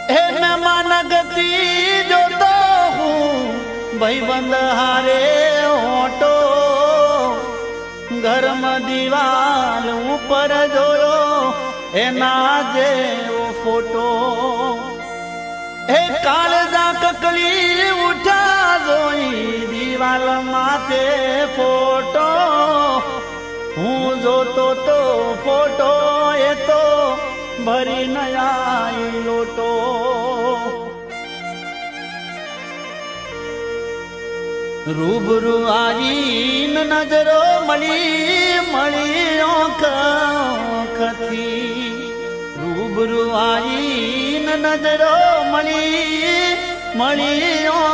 હે મહેમાન ગતિ જોતો હું ભાઈબંધ હારે ઓટો ઘરમાં દિવાલ ઉપર જોયો એના જેવો ફોટો હે કાળજા કકડી ઉઠા જોઈ દિવાલ માથે ફોટો હું જોતો તો ફોટો એ તો ભરી નયા લોટો રૂબરૂ આવીને નજરો મળી ઓખથી રૂબરૂ આવીને નજરો મળી